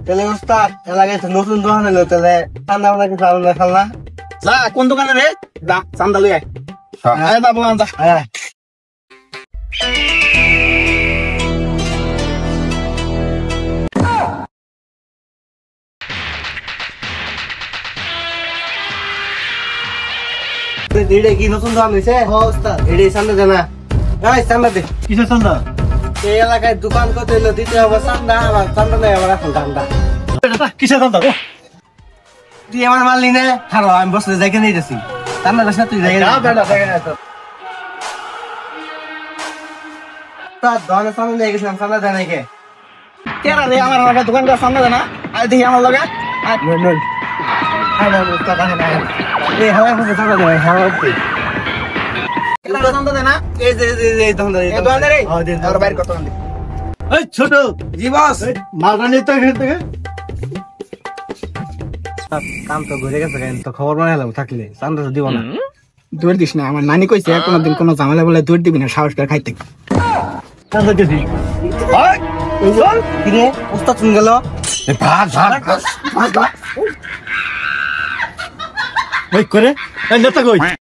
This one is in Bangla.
তাহলে ওস্তাদ এলাকায় নতুন দোকান এলো তাহলে চান্দা আমরা কিছু আলাদা খাল না যা কোন দোকানে রে যা চান্দা লই আয় আয় বাবু আন্দা হ্যাঁ এটা কি নতুন দোকান হয়েছে ওস্তাদ এটাই চান্দা জানা এই চান্দা দে কিসের চান্দা এই এলাকায় দোকান কত এলো দিতে হবে চান্দা আবার চান্দা নেই আবার এখন চান্দা কিসের চান্দা তুই আমার মাল নি না খারো আমি বসলে যাইকে নিয়ে যাচ্ছি চান্দা দাস না তুই যাই তার দোকানে চান্দা নিয়ে গেছিলাম চান্দা দেয় নাকি কেরা রে আমার লাগা দোকান করা চান্দা দেনা আয় দেখি আমার লাগা এই হাওয়া ফুটে চান্দা দেয় হাওয়া ফুটে কেরা চান্দা দেনা এই যে এই দোকানদার এই দোকানে রে আর বাইরে কত আনবি এই ছোট জি বস মালটা নিতে তো এখান থেকে কাম তো ঘুরে গেছে তো খবর বানাইলাম থাকলে চান্দা তো দিব না দৌড় দিস না আমার নানি কইছে কোনদিন কোনো ঝামেলা বলে দৌড় দিবি না সাহস করে খাইতে চান্দা দিবি কিরে উস্তাদ শুন গেল ভাগ ভাগ ভাগ ভাগ ওই করে এই নেতা কই